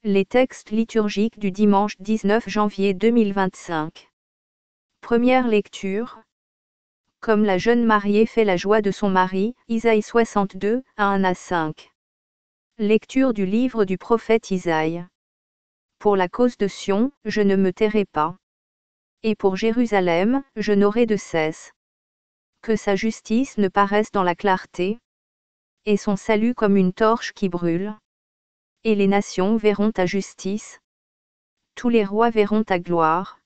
Les textes liturgiques du dimanche 19 janvier 2025. Première lecture. Comme la jeune mariée fait la joie de son mari, Isaïe 62, 1 à 5. Lecture du livre du prophète Isaïe. Pour la cause de Sion, je ne me tairai pas. Et pour Jérusalem, je n'aurai de cesse. Que sa justice ne paraisse dans la clarté, et son salut comme une torche qui brûle. Et les nations verront ta justice. Tous les rois verront ta gloire.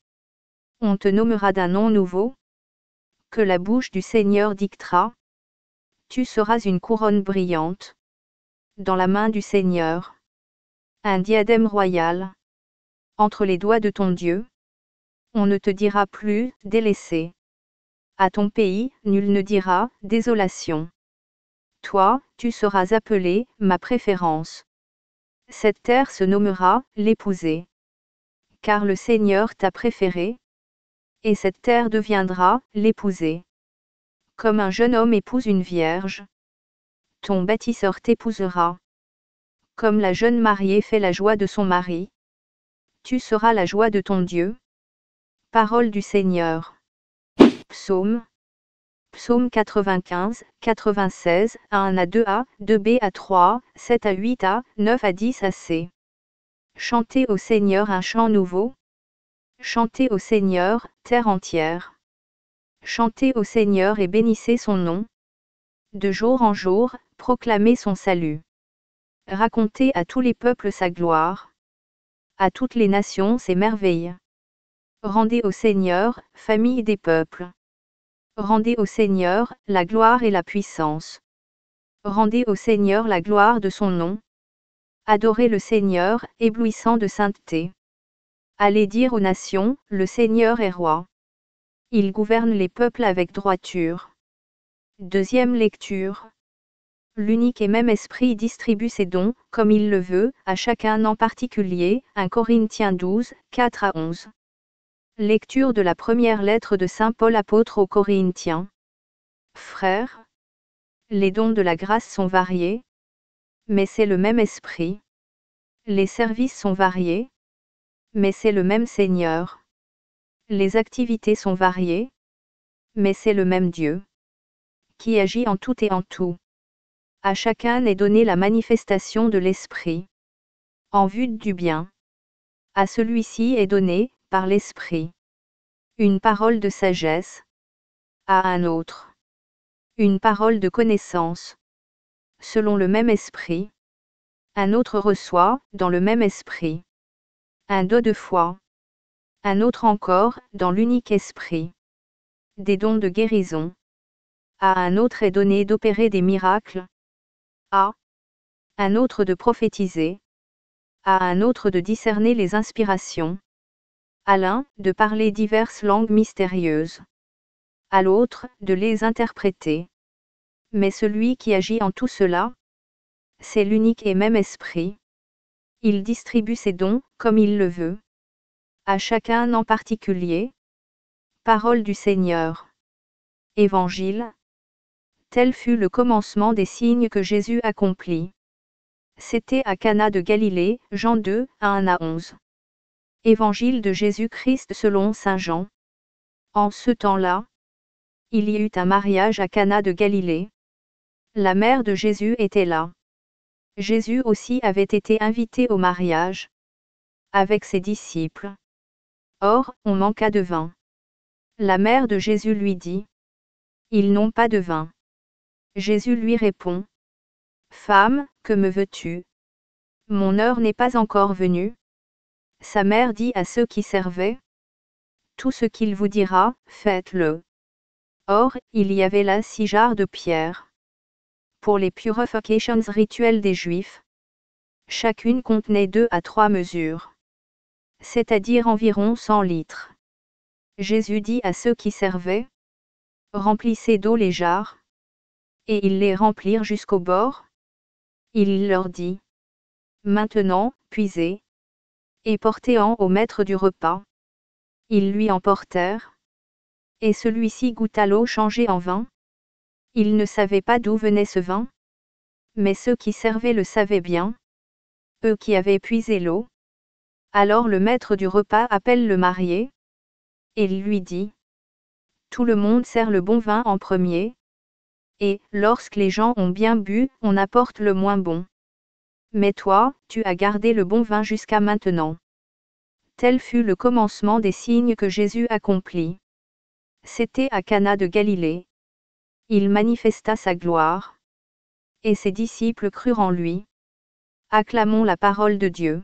On te nommera d'un nom nouveau, que la bouche du Seigneur dictera. Tu seras une couronne brillante, dans la main du Seigneur. Un diadème royal, entre les doigts de ton Dieu. On ne te dira plus, délaissé. À ton pays, nul ne dira, désolation. Toi, tu seras appelé, ma préférence. Cette terre se nommera, l'épousée. Car le Seigneur t'a préféré. Et cette terre deviendra, l'épousée. Comme un jeune homme épouse une vierge. Ton bâtisseur t'épousera. Comme la jeune mariée fait la joie de son mari. Tu seras la joie de ton Dieu. Parole du Seigneur. Psaume. Psaume 95, 96, 1 à 2a, 2b à 3, 7 à 8a, 9 à 10 à c. Chantez au Seigneur un chant nouveau. Chantez au Seigneur, terre entière. Chantez au Seigneur et bénissez son nom. De jour en jour, proclamez son salut. Racontez à tous les peuples sa gloire. À toutes les nations ses merveilles. Rendez au Seigneur, famille des peuples. Rendez au Seigneur, la gloire et la puissance. Rendez au Seigneur la gloire de son nom. Adorez le Seigneur, éblouissant de sainteté. Allez dire aux nations, le Seigneur est roi. Il gouverne les peuples avec droiture. Deuxième lecture. L'unique et même Esprit distribue ses dons, comme il le veut, à chacun en particulier, 1 Corinthiens 12, 4 à 11. Lecture de la première lettre de Saint Paul apôtre aux Corinthiens. Frères, les dons de la grâce sont variés, mais c'est le même Esprit. Les services sont variés, mais c'est le même Seigneur. Les activités sont variées, mais c'est le même Dieu, qui agit en tout et en tout. À chacun est donnée la manifestation de l'Esprit, en vue du bien. À celui-ci est donnée, par l'Esprit, une parole de sagesse. À un autre, une parole de connaissance, selon le même Esprit. Un autre reçoit, dans le même Esprit, un don de foi. Un autre encore, dans l'unique Esprit, des dons de guérison. À un autre est donné d'opérer des miracles. À un autre de prophétiser. À un autre de discerner les inspirations. À l'un, de parler diverses langues mystérieuses. À l'autre, de les interpréter. Mais celui qui agit en tout cela, c'est l'unique et même Esprit. Il distribue ses dons, comme il le veut. À chacun en particulier. Parole du Seigneur. Évangile. Tel fut le commencement des signes que Jésus accomplit. C'était à Cana de Galilée, Jean 2, 1 à 11. Évangile de Jésus-Christ selon saint Jean. En ce temps-là, il y eut un mariage à Cana de Galilée. La mère de Jésus était là. Jésus aussi avait été invité au mariage, avec ses disciples. Or, on manqua de vin. La mère de Jésus lui dit, « Ils n'ont pas de vin. » Jésus lui répond, « Femme, que me veux-tu? Mon heure n'est pas encore venue. » Sa mère dit à ceux qui servaient, « Tout ce qu'il vous dira, faites-le. » Or, il y avait là 6 jarres de pierre. Pour les purifications rituelles des Juifs, chacune contenait 2 à 3 mesures, c'est-à-dire environ 100 litres. Jésus dit à ceux qui servaient, « Remplissez d'eau les jarres. » Et ils les remplirent jusqu'au bord. Il leur dit, « Maintenant, puisez, et portez-en au maître du repas. » Ils lui en portèrent. Et celui-ci goûta l'eau changée en vin. Il ne savait pas d'où venait ce vin, mais ceux qui servaient le savaient bien. eux qui avaient puisé l'eau. Alors le maître du repas appelle le marié. Et il lui dit: tout le monde sert le bon vin en premier. Et, lorsque les gens ont bien bu, on apporte le moins bon. Mais toi, tu as gardé le bon vin jusqu'à maintenant. Tel fut le commencement des signes que Jésus accomplit. C'était à Cana de Galilée. Il manifesta sa gloire. Et ses disciples crurent en lui. Acclamons la parole de Dieu.